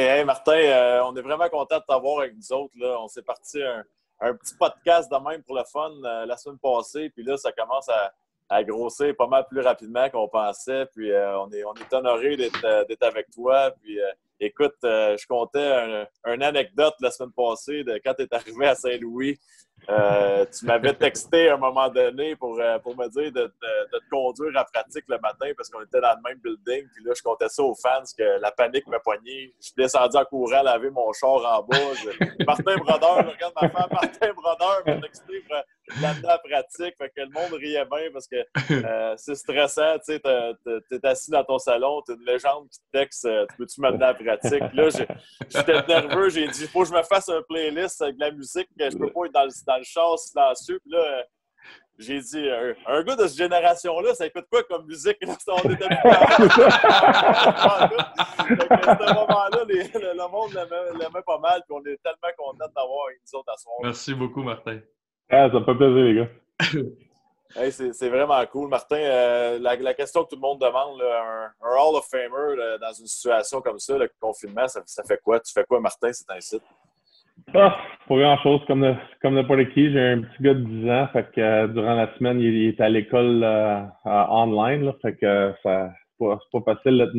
Hey, Martin, on est vraiment content de t'avoir avec nous autres. Là. On s'est parti un petit podcast de même pour le fun la semaine passée. Puis là, ça commence à grossir pas mal plus rapidement qu'on pensait. Puis on est honoré d'être avec toi. Puis écoute, je comptais une anecdote la semaine passée de quand tu es arrivé à Saint-Louis. Tu m'avais texté à un moment donné pour me dire de te conduire à pratique le matin parce qu'on était dans le même building. Puis là, je comptais ça aux fans que la panique m'a poigné. Je suis descendu en courant laver mon char en bas. Martin Brodeur, je regarde ma femme, Martin Brodeur m'a texté pour l'amener à pratique. Fait que le monde riait bien parce que c'est stressant. Tu sais, t'es assis dans ton salon, t'es une légende qui te texte peux-tu m'amener à pratique? Puis là, j'étais nerveux. J'ai dit, il faut que je me fasse un playlist avec de la musique. Je peux pas être dans le char silencieux. Puis là, j'ai dit, un gars de cette génération-là, ça écoute quoi comme musique? Là, on était à ce moment-là, le monde l'aimait pas mal. Puis on est tellement contents d'avoir avec nous autres à soir. Merci beaucoup, Martin. Ça me fait plaisir, les gars. Hey, c'est vraiment cool. Martin, la question que tout le monde demande, là, un Hall of Famer là, dans une situation comme ça, le confinement, ça fait quoi? Tu fais quoi, Martin, c'est un site? Pas grand-chose. Comme n'importe qui, j'ai un petit gars de 10 ans. Fait que durant la semaine, il est à l'école online. Là, fait que c'est pas facile de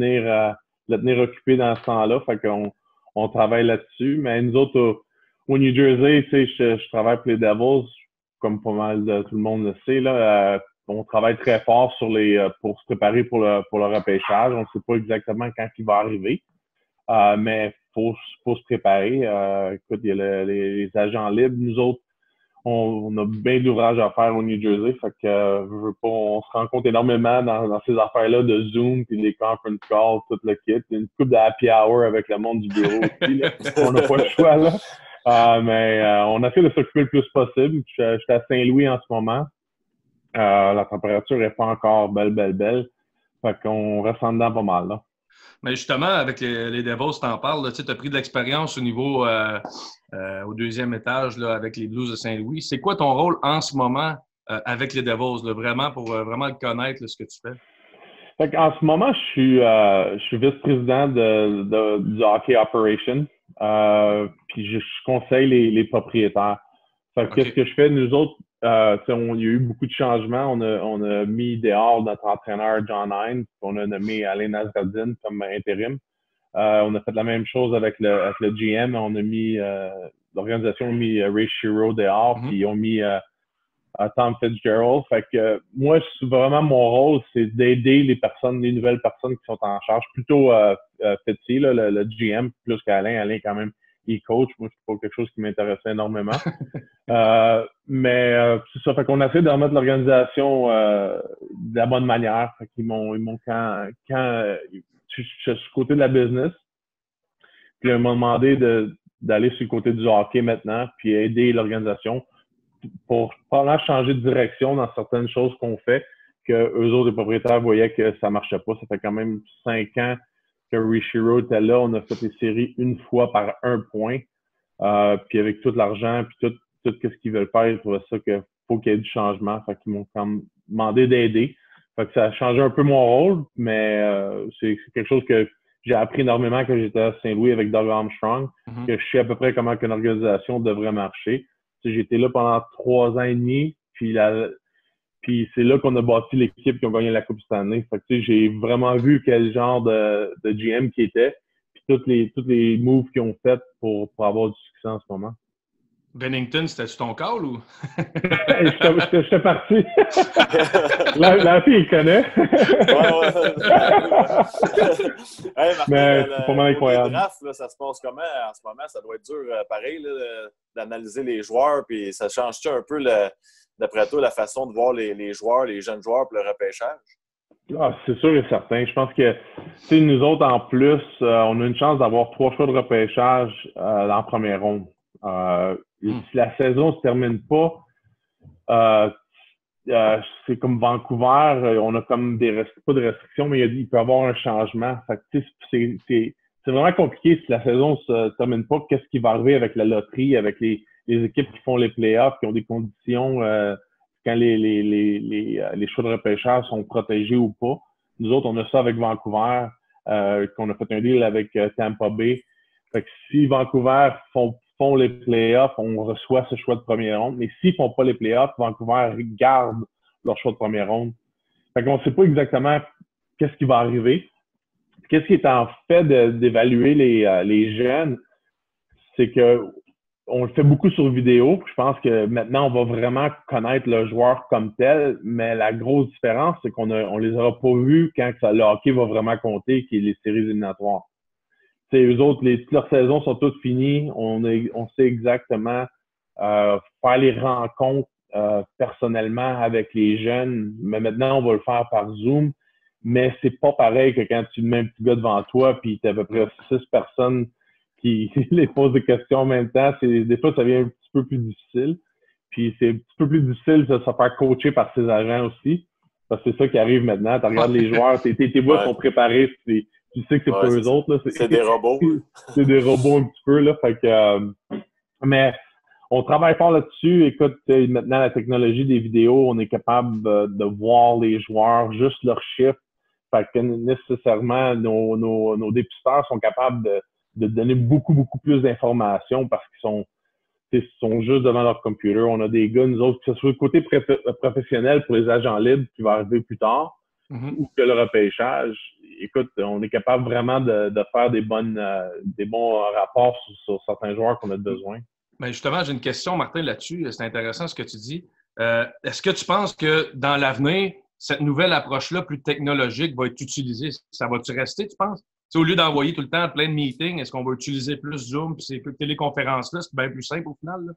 le tenir occupé dans ce temps-là. Fait qu'on travaille là-dessus. Mais nous autres, au New Jersey, tu sais, je travaille pour les Devils, comme pas mal de tout le monde le sait. Là, on travaille très fort pour se préparer pour le repêchage. On ne sait pas exactement quand il va arriver. Mais faut se préparer. Écoute, il y a les agents libres. Nous autres, on a bien d'ouvrages à faire au New Jersey. Fait que on se rend compte énormément dans ces affaires-là de Zoom puis des conference calls, tout le kit. Il y a une couple de happy hour avec le monde du bureau aussi. Là. On n'a pas le choix là. Mais on essaie de s'occuper le plus possible. Je suis à Saint-Louis en ce moment. La température n'est pas encore belle. Fait qu'on reste en dedans pas mal là. Mais justement, avec les Devils, t'en parles, tu as pris de l'expérience au niveau au deuxième étage là, avec les Blues de Saint-Louis. C'est quoi ton rôle en ce moment avec les Devils, là, vraiment pour vraiment le connaître, là, ce que tu fais? Fait en ce moment, je suis vice-président du Hockey Operation. Puis je conseille les propriétaires. Fait que qu'est-ce que je fais? Nous autres, il y a eu beaucoup de changements. On a mis dehors notre entraîneur John Hines. On a nommé Alain Nasreddin comme intérim. On a fait la même chose avec le GM. On a mis l'organisation a mis Ray Shero dehors, puis ils ont mis Tom Fitzgerald. Fait que moi, vraiment mon rôle, c'est d'aider les nouvelles personnes qui sont en charge. Plutôt Fitzy, le GM, plus qu'Alain. Alain, quand même, il coach. Moi, c'est pas quelque chose qui m'intéressait énormément. Mais c'est ça. Fait qu'on essaie de remettre l'organisation de la bonne manière. Fait qu'ils m'ont quand je suis du côté de la business, puis ils m'ont demandé d'aller sur le côté du hockey maintenant, puis aider l'organisation pour probablement changer de direction dans certaines choses qu'on fait, que eux autres, les propriétaires, voyaient que ça marchait pas. Ça fait quand même 5 ans que Richiro était là. On a fait les séries une fois par 1 point. Puis avec tout l'argent, puis tout ce qu'ils veulent faire, ils trouvaient ça qu'il faut qu'il y ait du changement. Fait qu'ils m'ont quand même demandé d'aider. Fait que ça a changé un peu mon rôle, mais c'est quelque chose que j'ai appris énormément quand j'étais à Saint-Louis avec Doug Armstrong, que je sais à peu près comment une organisation devrait marcher. J'ai été là pendant 3 ans et demi, puis c'est là qu'on a bâti l'équipe qui a gagné la Coupe Stanley. Fait que j'ai vraiment vu quel genre de GM qui était, puis tous les moves qu'ils ont fait pour avoir du succès en ce moment. Bennington, c'était-tu ton call ou? J'étais parti. la fille, il connaît. Hey, Martin, mais c'est pas mal incroyable. Le draft, là, ça se passe comment en ce moment? Ça doit être dur, pareil, là, d'analyser les joueurs. Puis ça change-tu un peu, d'après toi, la façon de voir les joueurs, les jeunes joueurs pour le repêchage? Ah, c'est sûr et certain. Je pense que nous autres, en plus, on a une chance d'avoir 3 choix de repêchage en première ronde. Si la saison se termine pas, c'est comme Vancouver, on a comme pas de restrictions, mais il peut y avoir un changement. Fait que, c'est vraiment compliqué si la saison se termine pas. Qu'est-ce qui va arriver avec la loterie, avec les équipes qui font les playoffs, qui ont des conditions quand les choix de repêchage sont protégés ou pas. Nous autres, on a ça avec Vancouver, qu'on a fait un deal avec Tampa Bay. Fait que si Vancouver font les playoffs, on reçoit ce choix de première ronde. Mais s'ils font pas les playoffs, Vancouver garde leur choix de première ronde. Fait qu'on sait pas exactement qu'est-ce qui va arriver. Qu'est-ce qui est en fait d'évaluer les jeunes, c'est que on le fait beaucoup sur vidéo. Je pense que maintenant, on va vraiment connaître le joueur comme tel, mais la grosse différence, c'est on les aura pas vus quand le hockey va vraiment compter, qui est les séries éliminatoires. T'sais, eux autres, toutes leurs saisons sont toutes finies. On sait exactement faire les rencontres personnellement avec les jeunes. Mais maintenant, on va le faire par Zoom. Mais c'est pas pareil que quand tu mets un petit gars devant toi puis tu as à peu près 6 personnes qui les posent des questions en même temps. Des fois, ça devient un petit peu plus difficile. Puis c'est un petit peu plus difficile de se faire coacher par ses agents aussi. Parce que c'est ça qui arrive maintenant. Tu regardes les joueurs, tes voix sont préparées. Tu sais que c'est pas eux autres. Là. C'est des robots. C'est des robots un petit peu. Là. Fait que, mais on travaille fort là-dessus. Écoute, maintenant, la technologie des vidéos, on est capable de voir les joueurs, juste leurs chiffres. Fait que nécessairement, nos dépisteurs sont capables de donner beaucoup, beaucoup plus d'informations parce qu'ils sont juste devant leur computer. On a des gars, nous autres, que ce soit le côté professionnel pour les agents libres qui va arriver plus tard, ou que le repêchage. Écoute, on est capable vraiment de faire des bons rapports sur certains joueurs qu'on a besoin. Bien, justement, j'ai une question, Martin, là-dessus. C'est intéressant ce que tu dis. Est-ce que tu penses que dans l'avenir, cette nouvelle approche-là, plus technologique, va être utilisée? Ça va-tu rester, tu penses? T'sais, au lieu d'envoyer tout le temps plein de meetings, est-ce qu'on va utiliser plus Zoom puis ces téléconférences-là? C'est bien plus simple au final, là?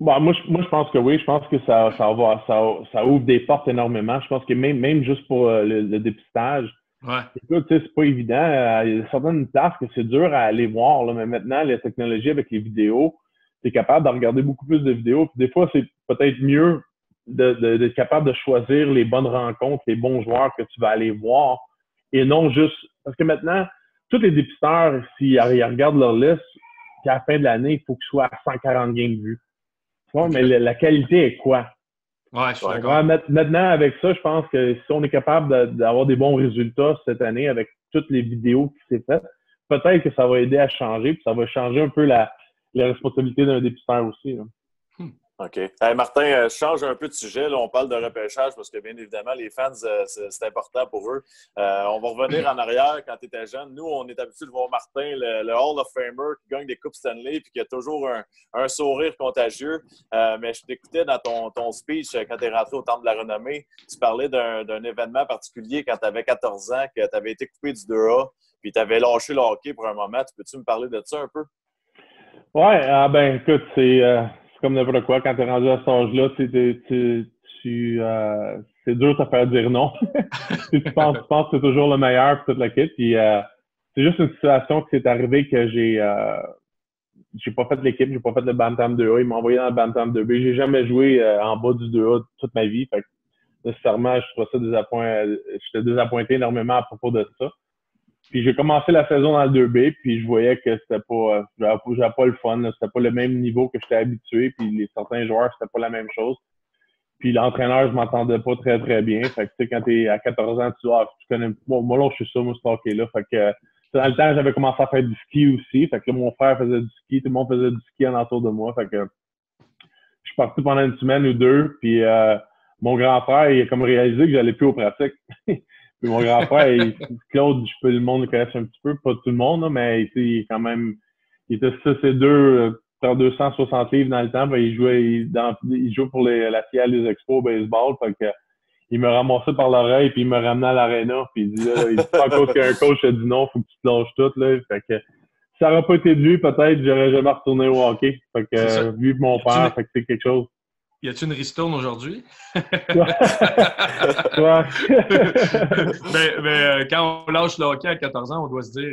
Bon, moi, je pense que oui. Je pense que ça ouvre des portes énormément. Je pense que même juste pour le dépistage, écoute, c'est pas évident. Il y a certaines places que c'est dur à aller voir, là, mais maintenant, la technologie avec les vidéos, tu es capable de regarder beaucoup plus de vidéos. Puis des fois, c'est peut-être mieux d'être capable de choisir les bonnes rencontres, les bons joueurs que tu vas aller voir et non juste... Parce que maintenant, tous les dépisteurs, s'ils regardent leur liste, puis à la fin de l'année, il faut qu'ils soient à 140 games vus. Mais la qualité est quoi? Ouais, je suis d'accord. Maintenant, avec ça, je pense que si on est capable d'avoir des bons résultats cette année avec toutes les vidéos qui s'est faites, peut-être que ça va aider à changer, puis ça va changer un peu la responsabilité d'un dépisteur aussi. Là. OK. Hey, Martin, je change un peu de sujet. Là, on parle de repêchage parce que, bien évidemment, les fans, c'est important pour eux. On va revenir en arrière quand tu étais jeune. Nous, on est habitués de voir Martin, le Hall of Famer qui gagne des Coupes Stanley puis qui a toujours un sourire contagieux. Mais je t'écoutais dans ton speech quand tu es rentré au Temple de la Renommée. Tu parlais d'un événement particulier quand tu avais 14 ans, que tu avais été coupé du 2A puis tu avais lâché le hockey pour un moment. Peux-tu me parler de ça un peu? Ouais, ben écoute, c'est comme n'importe quoi. Quand tu es rendu à cet âge-là, c'est dur de te faire dire non. Tu penses que c'est toujours le meilleur pour toute la kit. Puis c'est juste une situation qui s'est arrivée que j'ai pas fait l'équipe, j'ai pas fait le Bantam 2A. Ils m'ont envoyé dans le Bantam 2B. J'ai jamais joué en bas du 2A toute ma vie. Fait que, nécessairement, je trouvais ça j'étais désappointé énormément à propos de ça. Puis j'ai commencé la saison dans le 2B, puis je voyais que j'avais pas le fun, là. C'était pas le même niveau que j'étais habitué, puis certains joueurs, c'était pas la même chose. Puis l'entraîneur, je m'entendais pas très, très bien. Fait que tu sais, quand t'es à 14 ans, tu connais. Moi, là, je suis ça, moi, ce hockey-là. Fait que dans le temps, j'avais commencé à faire du ski aussi. Fait que là, mon frère faisait du ski, tout le monde faisait du ski alentour de moi. Fait que je suis parti pendant une semaine ou deux, puis mon grand frère, il a comme réalisé que j'allais plus aux pratiques. Puis mon grand-frère, Claude, le monde le connaît un petit peu, pas tout le monde, là, mais il était 6'2", 260 livres dans le temps. Ben, il jouait pour la FIA les Expos au baseball. Fait que, il me ramassait par l'oreille, puis il me ramenait à l'aréna. Puis il dit, pas encore qu'un coach a dit non, faut que tu te lâches tout. Là. Fait que, si ça n'aurait pas été de lui, peut-être, j'aurais jamais retourné au hockey. Fait que, lui et mon père, fait que c'est quelque chose. Y a-tu une ristourne aujourd'hui? mais quand on lâche le hockey à 14 ans, on doit se dire,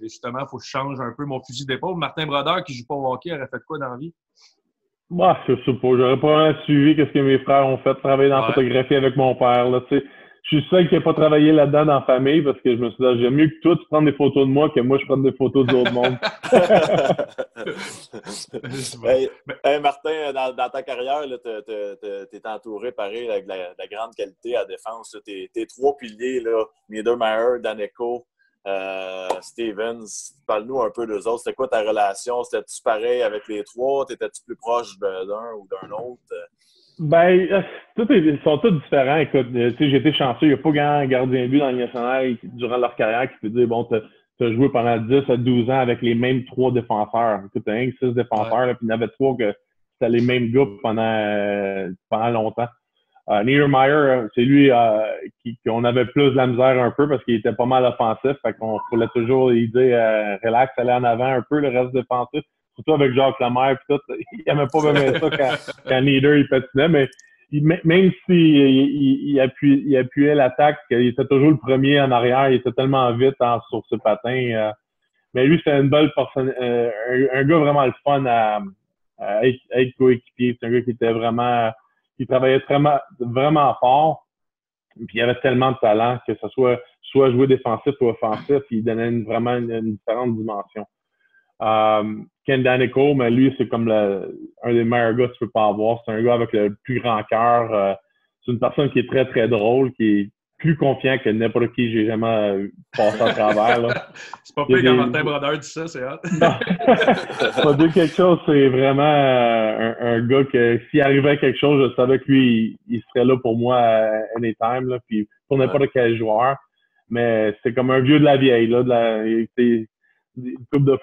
justement, il faut que je change un peu mon fusil d'épaule. Martin Brodeur, qui joue pas au hockey, aurait fait quoi dans la vie? Bah, je sais pas. J'aurais pas suivi ce que mes frères ont fait, travailler dans la photographie avec mon père. Là, tu sais. Je suis seul qui n'a pas travaillé là-dedans dans la famille parce que je me suis dit, j'aime mieux que toi, tu prennes des photos de moi que moi, je prenne des photos d'autres mondes. Hey, Martin, dans ta carrière, tu es entouré, pareil, avec la grande qualité à défense. Tes trois piliers, là, Niedermayer, Daneyko, Stevens. Parle-nous un peu d'eux autres. C'était quoi ta relation? C'était-tu pareil avec les trois? T'étais-tu plus proche d'un ou d'un autre? Ben, ils sont tous différents. Écoute, tu sais, j'ai été chanceux. Il n'y a pas grand gardien de but dans le national durant leur carrière qui peut dire, bon, t'as joué pendant 10 à 12 ans avec les mêmes 3 défenseurs. Écoute, t'as rien que 6 défenseurs, là, puis il y en avait 3 que c'était les mêmes gars pendant longtemps. Niedermeyer, c'est lui qu'on avait plus de la misère un peu parce qu'il était pas mal offensif. Fait qu'on voulait toujours lui dire relax, aller en avant un peu, le reste défensif. Surtout avec Jacques Lemaire puis tout. Il n'aimait pas même ça quand Nieder il patinait, mais même s'il appuyait l'attaque, il était toujours le premier en arrière. Il était tellement vite sur ce patin. Mais lui, c'est une belle personne, un gars vraiment le fun à être coéquipier. C'est un gars qui était vraiment qui travaillait vraiment fort. Puis il avait tellement de talent que ce soit jouer défensif ou offensif, il donnait vraiment une différente dimension. Ken Danico, mais lui, c'est comme un des meilleurs gars que tu peux pas avoir. C'est un gars avec le plus grand cœur. C'est une personne qui est très, très drôle, qui est plus confiant que n'importe qui j'ai jamais passé à travers. Là. C'est pas pire quand Martin Brodeur dit ça, c'est hot. Pas dire quelque chose, c'est vraiment un gars que s'il arrivait quelque chose, je savais que lui, il serait là pour moi anytime, là, puis pour n'importe quel joueur. Mais c'est comme un vieux de la vieille, là, une couple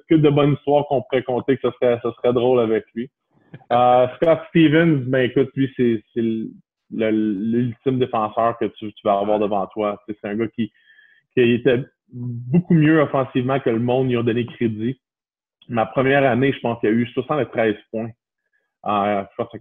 de bonnes histoires qu'on pourrait compter que ça serait drôle avec lui. Scott Stevens, ben écoute, lui, c'est l'ultime défenseur que tu vas avoir devant toi. C'est un gars qui était beaucoup mieux offensivement que le monde lui a donné crédit. Ma première année, je pense qu'il y a eu 73 points. Je pense en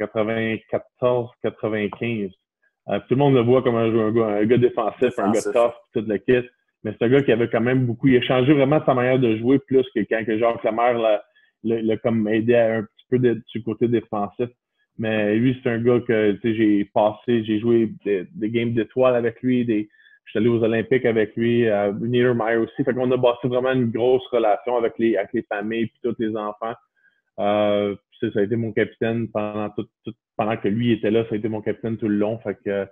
94-95. Tout le monde le voit comme un gars défensif, un gars tough, tout le kit. Mais c'est un gars qui avait quand même beaucoup. Il a changé vraiment sa manière de jouer plus que quand Jacques Lemaire l'a comme aidé un petit peu du côté défensif. Mais lui, c'est un gars que j'ai joué des games d'étoiles avec lui, je suis allé aux Olympiques avec lui, Niedermeyer aussi. Fait qu'on a bâti vraiment une grosse relation avec les familles et tous les enfants. Ça a été mon capitaine pendant que lui était là, ça a été mon capitaine tout le long. Fait que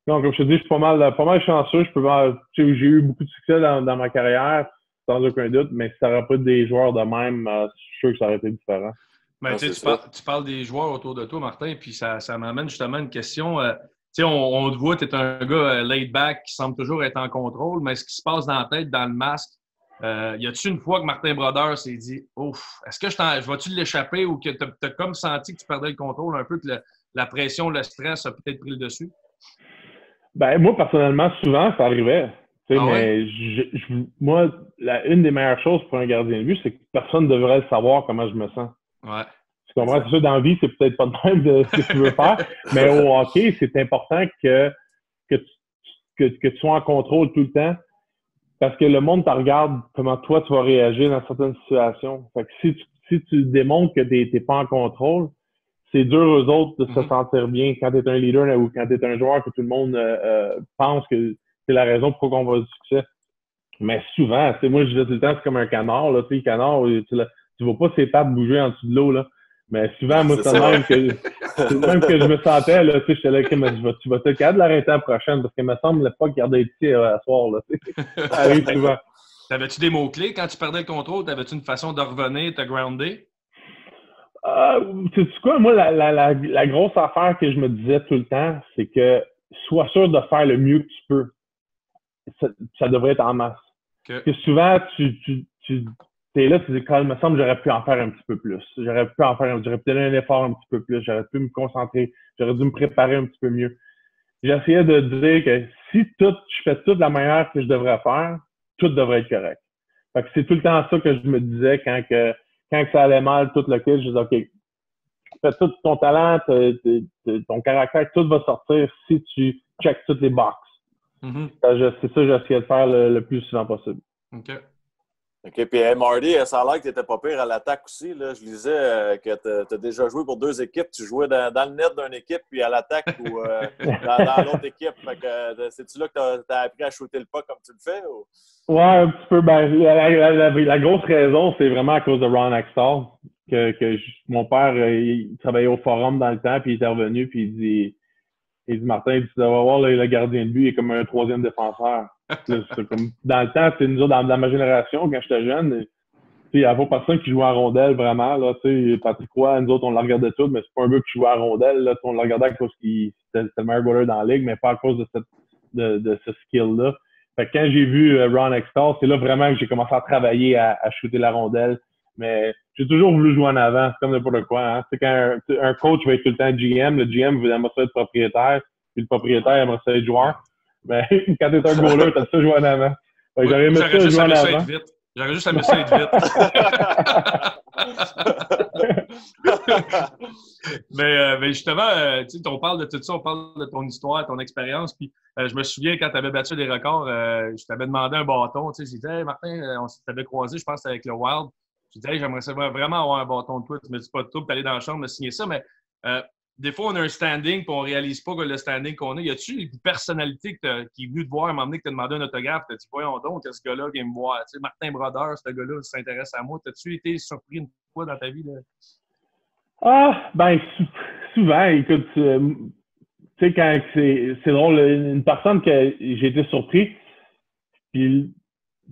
donc, comme je te dis, je suis pas mal chanceux. J'ai eu beaucoup de succès dans ma carrière, sans aucun doute, mais si ça n'aurait pas des joueurs de même, je suis sûr que ça aurait été différent. Ben, tu parles des joueurs autour de toi, Martin, puis ça m'amène justement une question. On te voit, tu es un gars laid back qui semble toujours être en contrôle, mais ce qui se passe dans la tête, dans le masque, y a-tu une fois que Martin Brodeur s'est dit « Ouf, est-ce que je vais-tu l'échapper ou que tu as comme senti que tu perdais le contrôle un peu, que la pression, le stress a peut-être pris le dessus? » Ben, moi, personnellement, souvent, ça arrivait. Mais moi, une des meilleures choses pour un gardien de but, c'est que personne ne devrait savoir comment je me sens. Ouais. Tu comprends? C'est ça, dans la vie, c'est peut-être pas de même de ce que tu veux faire, mais au hockey, c'est important que tu sois en contrôle tout le temps parce que le monde te regarde comment toi, tu vas réagir dans certaines situations. Fait que si tu démontres que tu n'es pas en contrôle, c'est dur aux autres de se sentir bien quand tu es un leader ou quand tu es un joueur que tout le monde pense que c'est la raison pourquoi on va du succès. Mais souvent, moi je dis tout le temps, c'est comme un canard. Là, le canard, tu vois pas ses pattes bouger en dessous de l'eau. Là. Mais souvent, moi, c'est même que je me sentais. Là, j'étais là, tu vas te cadrer l'arrêter la prochaine parce qu'il me semble pas garder ici à soir. Là, ça arrive souvent. T'avais-tu des mots-clés quand tu perdais le contrôle? T'avais-tu une façon de revenir, te grounder? Tu sais quoi, moi, la grosse affaire que je me disais tout le temps, c'est que sois sûr de faire le mieux que tu peux. Ça devrait être en masse. Okay. Parce que souvent, tu es là, tu dis, il me semble que j'aurais pu en faire un petit peu plus. J'aurais pu donner un effort un petit peu plus. J'aurais pu me concentrer. J'aurais dû me préparer un petit peu mieux. J'essayais de dire que si je fais tout de la manière que je devrais faire, tout devrait être correct. Fait que c'est tout le temps ça que je me disais quand ça allait mal, tout le kit, je disais, OK, fais tout ton talent, ton caractère, tout va sortir si tu checkes toutes les boxes. Mm-hmm. C'est ça que j'essayais de faire le plus souvent possible. OK. OK. Puis Marty, ça a l'air que tu n'étais pas pire à l'attaque aussi. Là. Je lisais que tu as déjà joué pour 2 équipes. Tu jouais dans le net d'une équipe, puis à l'attaque ou dans l'autre équipe. Fait que, c'est-tu là que tu as appris à shooter le puck comme tu le fais? Ou? Ouais, un petit peu. Ben, la grosse raison, c'est vraiment à cause de Ron Axtell. Mon père, il travaillait au forum dans le temps, puis il était revenu, puis il dit Martin, tu devrais voir le gardien de but, il est comme un 3e défenseur. Comme, dans le temps, nous autres, dans ma génération, quand j'étais jeune, il n'y avait pas personne qui jouait à rondelle vraiment. Là, Patrick Roy, nous autres, on le regardait tout, mais c'est pas un gars qui jouait à rondelle. Là, on le regardait à cause qu'il c'était le meilleur goaler dans la ligue, mais pas à cause de ce skill-là. Fait que quand j'ai vu Ron Extall, c'est là vraiment que j'ai commencé à travailler à shooter la rondelle. Mais j'ai toujours voulu jouer en avant, c'est comme n'importe quoi. Hein. C'est quand un coach va être tout le temps GM, le GM aimerait ça être propriétaire, puis le propriétaire aimerait ça être joueur. Mais quand t'es un goaler, t'as ça jouer en avant. Oui, j'aurais aimé ça jouer en avant. J'aurais juste aimé ça être vite. mais justement, on parle de tout ça, on parle de ton histoire, ton expérience. Puis je me souviens quand tu avais battu des records, je t'avais demandé un bâton. J'ai dit, hey, Martin, on s'était croisé, je pense, avec le Wild. Je disais, hey, j'aimerais vraiment avoir un bâton de toi. Tu me dis pas de tout, tu aller dans la chambre me signer ça. Mais des fois, on a un standing puis on ne réalise pas le standing qu'on a. Y a-tu une personnalité qui est venue te voir à un moment donné, que tu as demandé un autographe? Tu as dit, voyons donc, il y a ce gars-là qui vient me voir. Tu sais, Martin Brodeur, ce gars-là, s'intéresse à moi. As-tu été surpris une fois dans ta vie? Là? Ah, ben, souvent, écoute, tu sais, quand c'est drôle, une personne que j'ai été surpris, puis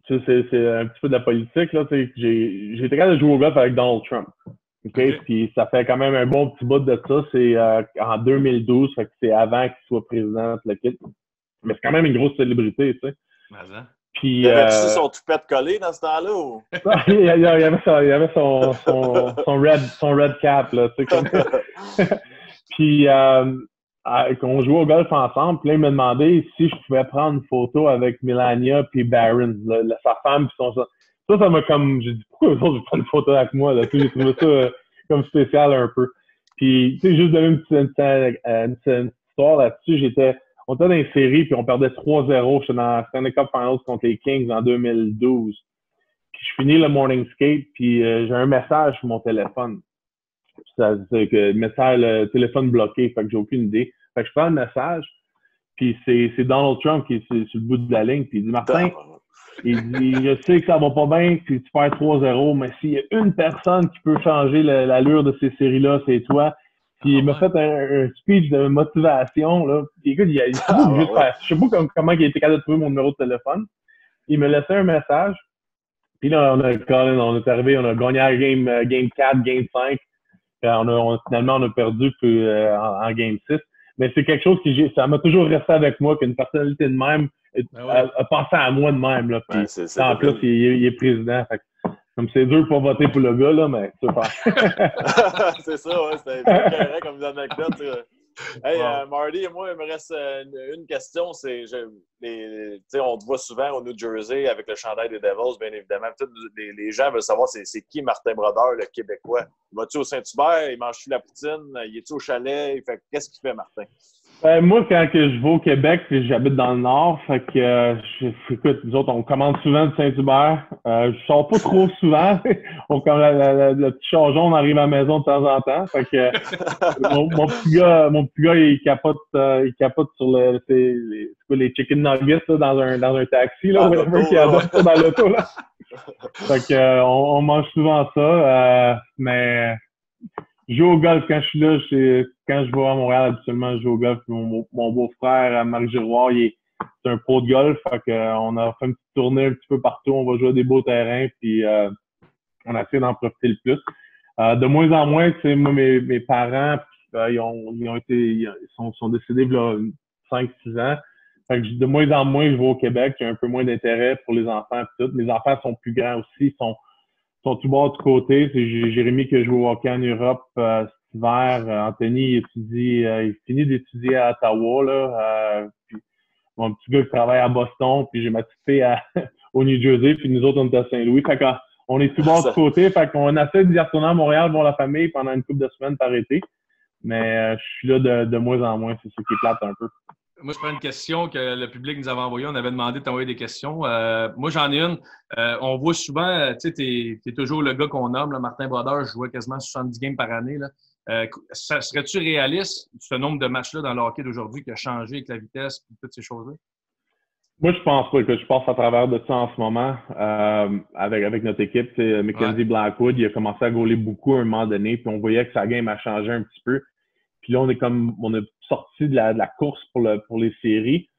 c'est un petit peu de la politique, là, tu sais, j'ai été capable de jouer au golf avec Donald Trump. Okay? Puis ça fait quand même un bon petit bout de ça. C'est en 2012, fait que c'est avant qu'il soit président de l'équipe. Mais c'est quand même une grosse célébrité, tu sais. Puis, il avait-tu son toupette collé dans ce temps-là? Ou... il avait son red cap, là, tu sais. Comme... Puis, on jouait au golf ensemble, puis là, il m'a demandé si je pouvais prendre une photo avec Melania puis Barron, sa femme, puis son... Ça m'a comme... J'ai dit, pourquoi eux autres, je prends une photo avec moi, là? J'ai trouvé ça comme spécial un peu. Puis, tu sais, juste donner une petite histoire là-dessus, on était dans une série, puis on perdait 3-0. J'étais dans la Stanley Cup Finals contre les Kings en 2012. Puis, je finis le morning skate, puis j'ai un message sur mon téléphone. C'est que le téléphone bloqué, fait que j'ai aucune idée. Fait que je prends le message, puis c'est Donald Trump qui est sur le bout de la ligne, puis il dit, Martin... Il dit, je sais que ça va pas bien, puis tu perds 3-0, mais s'il y a une personne qui peut changer l'allure de ces séries-là, c'est toi. Puis il m'a fait un speech de motivation, là. Puis écoute, je sais pas comment il a été capable de trouver mon numéro de téléphone. Il me laissait un message. Puis là, on est arrivé, on a gagné la game 4, game 5. Finalement, on a perdu en game 6. Mais c'est quelque chose ça m'a toujours resté avec moi, qu'une personnalité de même a pensé à moi de même. Là, puis, en plus, il est président. Fait que, comme c'est dur de pas voter pour le gars, là, mais c'est super. C'est ça, ouais, c'était carré comme anecdote. Hey, Marty, moi, il me reste une question. On te voit souvent au New Jersey avec le chandail des Devils, bien évidemment. Les gens veulent savoir c'est qui Martin Brodeur, le Québécois. Vas-tu au Saint-Hubert? Il mange-tu la poutine? Il est-tu au chalet? Qu'est-ce qu'il fait, Martin? Moi, quand je vais au Québec, j'habite dans le Nord, fait que, écoute, nous autres, on commande souvent de Saint-Hubert. Je sors pas trop souvent. Le petit char jaune arrive à la maison de temps en temps. Fait que, mon petit gars, il capote sur les chicken nuggets, là, dans un taxi, là, whatever, qui adore ça dans l'auto, là. Fait que, on mange souvent ça, mais, je joue au golf quand je suis là. Quand je vais à Montréal, habituellement, je joue au golf. Mon beau-frère, Marc Giroir, c'est un pro de golf. Fait qu'on a fait une petite tournée un petit peu partout. On va jouer à des beaux terrains, puis on a essayé d'en profiter le plus. De moins en moins, tu sais, moi, mes parents, ils sont décédés il y a 5-6 ans. Fait que de moins en moins, je vais au Québec. Il y a un peu moins d'intérêt pour les enfants. Tout. Les enfants sont plus grands aussi. Ils sont tout bas de côté. C'est Jérémy qui a joué au hockey en Europe cet hiver. Anthony, il finit d'étudier à Ottawa. Là. Puis mon petit gars qui travaille à Boston. Puis j'ai ma petite fille au New Jersey. Puis nous autres, on est à Saint-Louis. Fait qu'on est tout bas de côté. Fait qu'on essaie d'y retourner à Montréal voir la famille pendant une couple de semaines par été. Mais je suis là de moins en moins. C'est ça qui est plate un peu. Moi, je prends une question que le public nous avait envoyée. On avait demandé de t'envoyer des questions. Moi, j'en ai une. On voit souvent, tu sais, t'es toujours le gars qu'on nomme, là, Martin Brodeur. Je jouais quasiment 70 games par année. Là. Serais-tu réaliste, ce nombre de matchs-là dans le hockey d'aujourd'hui qui a changé avec la vitesse et toutes ces choses-là? Moi, je pense pas que je passe à travers de ça en ce moment avec notre équipe. Mackenzie Blackwood, il a commencé à gauler beaucoup à un moment donné, puis on voyait que sa game a changé un petit peu. Puis là, on a sorti de la course pour les séries.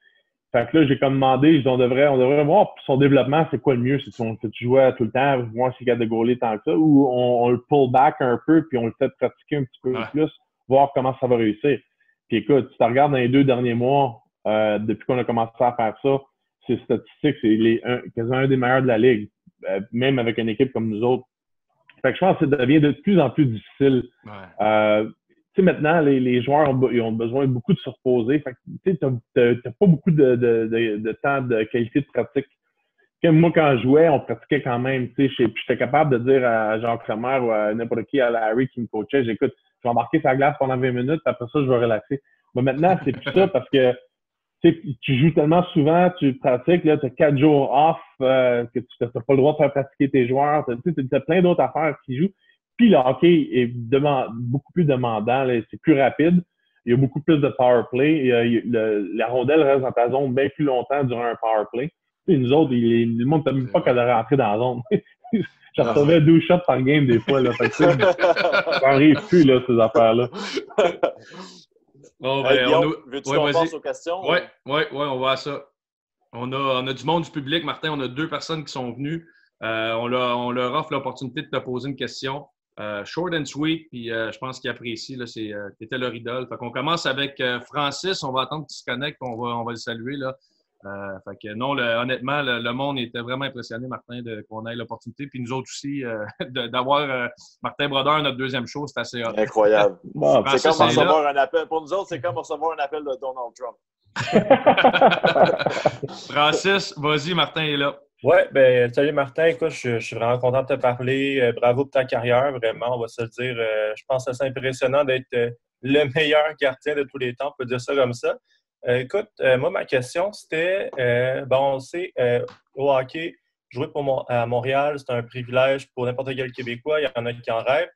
Fait que là, j'ai comme demandé, on devrait voir son développement, c'est quoi le mieux? Si tu jouais tout le temps, voir s'il y a de goaler tant que ça, ou on le pull back un peu, puis on le fait pratiquer un petit peu plus, voir comment ça va réussir. Puis écoute, si tu regardes dans les 2 derniers mois, depuis qu'on a commencé à faire ça, ces statistiques, c'est quasiment un des meilleurs de la Ligue, même avec une équipe comme nous autres. Fait que je pense que ça devient de plus en plus difficile. Tu sais, maintenant, les joueurs ils ont besoin beaucoup de se reposer. Fait que, tu sais, t'as pas beaucoup de temps de qualité de pratique. Comme moi, quand je jouais, on pratiquait quand même. Tu sais, j'étais capable de dire à Jean Kramer ou à n'importe qui, à Larry qui me coachait, j'écoute, je vais embarquer sur la glace pendant 20 minutes, puis après ça, je vais relaxer. Mais maintenant, c'est plus ça parce que tu joues tellement souvent, tu pratiques, là, tu as 4 jours off, que tu n'as pas le droit de faire pratiquer tes joueurs. Tu as plein d'autres affaires qui jouent. Puis le hockey est beaucoup plus demandant, c'est plus rapide. Il y a beaucoup plus de power play. La rondelle reste dans ta zone bien plus longtemps durant un power play. Puis nous autres, le monde ne t'a même pas qu'à rentrer dans la zone. J'en recevais 12 shots par game des fois. Là. Fait que, ça n'arrive plus, là, ces affaires-là. Bon, ben, veux-tu qu'on passe aux questions? Oui, on va à ça. On a du monde du public. Martin, on a 2 personnes qui sont venues. On leur offre l'opportunité de te poser une question. Short and sweet, puis je pense qu'ils apprécient. Tu étais leur idole. Fait qu'on commence avec Francis. On va attendre qu'il se connecte, puis on va le saluer. Là. Fait que non, honnêtement, le monde était vraiment impressionné, Martin, qu'on ait l'opportunité. Puis nous autres aussi, d'avoir Martin Brodeur, notre 2e show, c'est assez hot. Incroyable. Bon, c'est comme recevoir un appel. Pour nous autres, c'est comme recevoir un appel de Donald Trump. Francis, vas-y, Martin est là. Oui, ben salut Martin. Écoute, je suis vraiment content de te parler. Bravo pour ta carrière, vraiment, on va se le dire. Je pense que c'est impressionnant d'être le meilleur gardien de tous les temps, on peut dire ça comme ça. Écoute, moi, ma question, c'était, on sait, au hockey, jouer à Montréal, c'est un privilège pour n'importe quel Québécois. Il y en a qui en rêvent.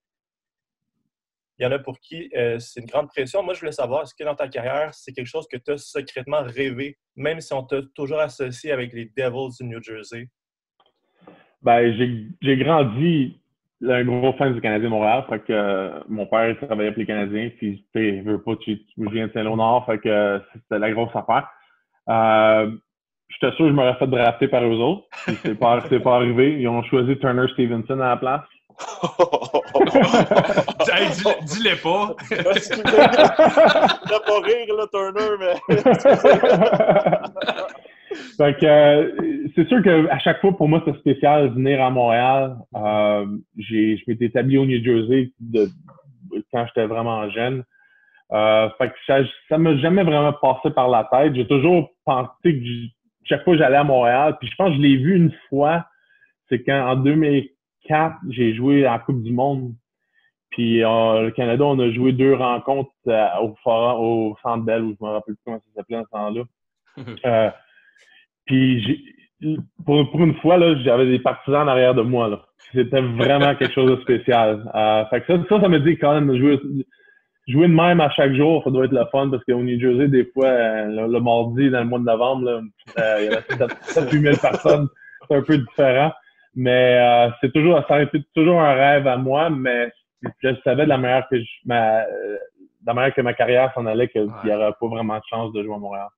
Il y en a pour qui c'est une grande pression. Moi, je voulais savoir, est-ce que dans ta carrière, c'est quelque chose que tu as secrètement rêvé, même si on t'a toujours associé avec les Devils du New Jersey? Ben, j'ai grandi un gros fan du Canadien Montréal. Fait que mon père travaillait pour les Canadiens. Puis, tu veux pas, je viens de Saint-Léonard. Fait que c'était la grosse affaire. J'étais sûr que je m'aurais fait drafter par eux autres. Puis c'est pas arrivé. Ils ont choisi Turner Stevenson à la place. Hey, dis-le pas. T'as pas rire, là, Turner, mais. Fait que c'est sûr qu'à chaque fois, pour moi, c'est spécial de venir à Montréal. Je m'étais établi au New Jersey quand j'étais vraiment jeune. Fait que ça m'a jamais vraiment passé par la tête. J'ai toujours pensé que chaque fois que j'allais à Montréal, puis je pense que je l'ai vu une fois, c'est quand en 2004, j'ai joué en Coupe du Monde. Puis le Canada, on a joué 2 rencontres au Centre Bell, où je me rappelle plus comment ça s'appelait en ce temps-là. Puis pour une fois, là, j'avais des partisans en arrière de moi. Là. C'était vraiment quelque chose de spécial. Fait que ça me dit quand même jouer de même à chaque jour, ça doit être le fun parce qu'au New Jersey, des fois, le mardi, dans le mois de novembre, là, il y avait 7-8 000 personnes. C'est un peu différent. Mais ça a été toujours un rêve à moi, mais je savais de la manière que ma carrière s'en allait qu'il n'y aurait pas vraiment de chance de jouer à Montréal.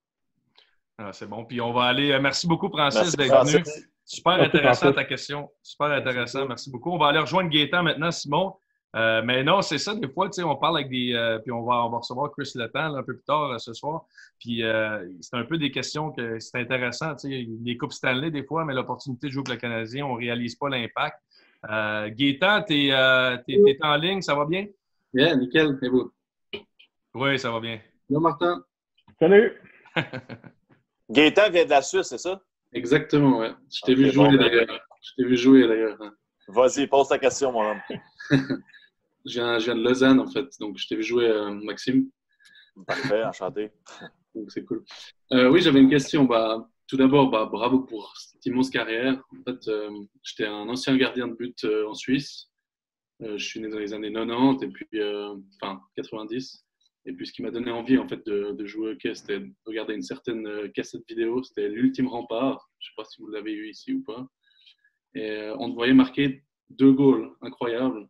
Ah, c'est bon. Puis on va aller. Merci beaucoup, Francis, d'être venu. Francis. Super intéressant ta question. Super intéressant. Merci beaucoup. On va aller rejoindre Gaétan maintenant, Simon. Mais non, c'est ça, des fois, tu sais, on parle avec puis on va recevoir Chris Letang un peu plus tard ce soir. Puis c'est un peu des questions que c'est intéressant. Tu sais, les Coupes Stanley, des fois, mais l'opportunité de jouer pour le Canadien, on ne réalise pas l'impact. Gaétan, t'es en ligne, ça va bien? Bien, nickel. Et vous? Oui, ça va bien. Bonjour, Martin. Salut! Gaétan vient de la Suisse, c'est ça? Exactement, ouais. Je t'ai vu jouer d'ailleurs. Vas-y, pose ta question, mon homme. Je viens de Lausanne, en fait. Donc, je t'ai vu jouer, Maxime. Parfait, enchanté. Donc, c'est cool. Oui, j'avais une question. Tout d'abord, bravo pour cette immense carrière. En fait, j'étais un ancien gardien de but en Suisse. Je suis né dans les années 90 et puis 90. Et puis, ce qui m'a donné envie, en fait, de jouer au hockey, c'était de regarder une certaine cassette vidéo. C'était l'Ultime Rempart. Je ne sais pas si vous l'avez eu ici ou pas. Et on te voyait marquer 2 goals incroyables.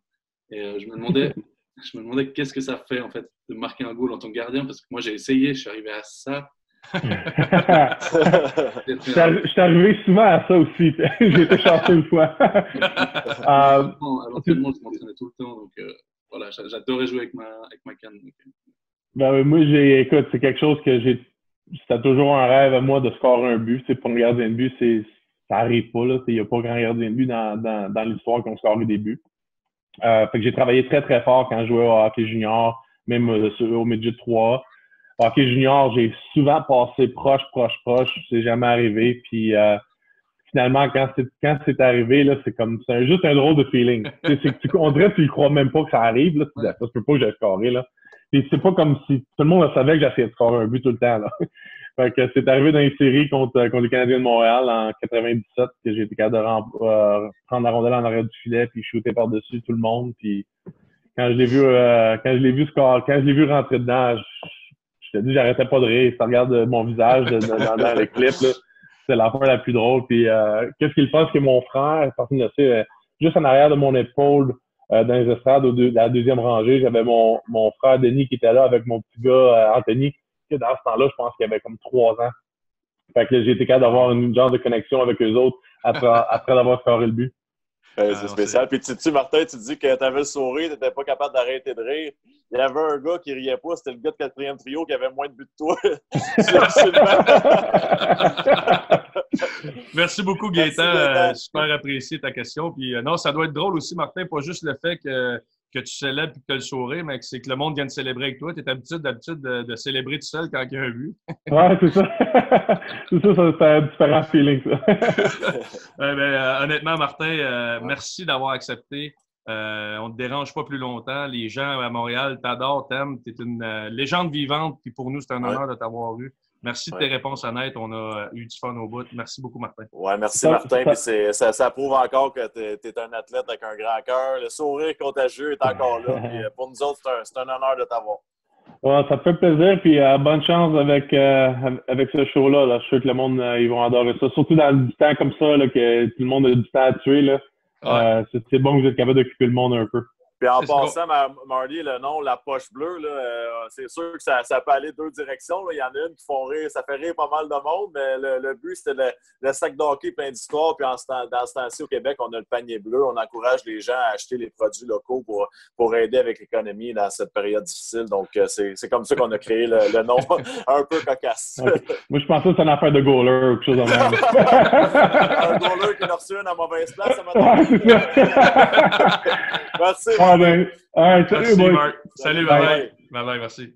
Et je me demandais qu'est-ce que ça fait, en fait, de marquer un goal en tant que gardien. Parce que moi, j'ai essayé, je suis arrivé à ça. Je suis arrivé souvent à ça aussi. J'ai été chanceux une fois. À l'entraînement, je m'entraînais tout le temps. Donc, voilà, j'adorais jouer avec ma canne. Donc, Ben, moi, écoute, c'est quelque chose que c'était toujours un rêve à moi de scorer un but. C'est pour un gardien de but, ça arrive pas, là. Il n'y a pas grand gardien de but dans l'histoire qui ont scoré des buts. Fait que j'ai travaillé très, très fort quand je jouais au hockey junior, même au midget 3. Au hockey junior, j'ai souvent passé proche. C'est jamais arrivé. Puis finalement, quand c'est arrivé, là, c'est juste un drôle de feeling. On dirait que tu ne crois même pas que ça arrive. Là. Ça se peut pas que j'ai scoré, là. Et c'est pas comme si tout le monde savait que j'essayais de scorer un but tout le temps, là. Fait que c'est arrivé dans une série contre les Canadiens de Montréal en 97 que j'ai été capable de prendre la rondelle en arrière du filet puis shooter par-dessus tout le monde. Puis quand je l'ai vu rentrer dedans, je te dis, j'arrêtais pas de rire. Si tu regardes mon visage dans le clip, là, c'est l'affaire la plus drôle. Puis qu'est-ce qu'il pense que mon frère, personne ne sait, juste en arrière de mon épaule, dans les estrades, la deuxième rangée, j'avais mon frère Denis qui était là avec mon petit gars Anthony. Dans ce temps-là, je pense qu'il avait comme 3 ans. Fait que j'ai été capable d'avoir une genre de connexion avec eux autres après d'avoir scoré le but. C'est spécial. Puis tu Martin, tu dis que tu avais le sourire, tu n'étais pas capable d'arrêter de rire. Il y avait un gars qui riait pas, c'était le gars de 4e trio qui avait moins de buts de toi. Merci beaucoup, Gaétan. Super apprécié ta question. Puis non, ça doit être drôle aussi, Martin, pas juste le fait que tu célèbres et que tu as le sourire, mais que c'est que le monde vient de célébrer avec toi. Tu es d'habitude de célébrer tout seul quand il y a un but. Ouais, c'est ça. C'est un différent feeling, ça. Honnêtement, Martin, merci d'avoir accepté. On ne te dérange pas plus longtemps. Les gens à Montréal t'adorent, t'aiment. Tu es une légende vivante, puis pour nous, c'est un honneur de t'avoir vu. Merci de tes réponses honnêtes. On a eu du fun au bout. Merci beaucoup, Martin. Oui, merci, Martin. Puis ça prouve encore que tu es un athlète avec un grand cœur. Le sourire contagieux est encore là. Puis pour nous autres, c'est un honneur de t'avoir. Ouais, ça me fait plaisir. Puis bonne chance avec ce show-là. Là. Je suis sûr que le monde, ils vont adorer ça. Surtout dans du temps comme ça, là, que tout le monde a du temps à tuer. Là. Ouais. C'est bon que vous êtes capable d'occuper le monde un peu. Puis en passant, Marty, le nom, la poche bleue, là, c'est sûr que ça peut aller 2 directions. Là. Il y en a une qui font rire, ça fait rire pas mal de monde, mais le but, c'était le sac d'hockey plein d'histoires. Puis dans ce temps-ci, au Québec, on a le panier bleu. On encourage les gens à acheter les produits locaux pour aider avec l'économie dans cette période difficile. Donc, c'est comme ça qu'on a créé le nom un peu cocasse. Okay. Moi, je pensais que c'était une affaire de goaler ou quelque chose de même. Un goaler qui a reçu une à mauvaise place, ça m'a Merci. Salut, Marc. Salut, bye-bye. Bye-bye, merci.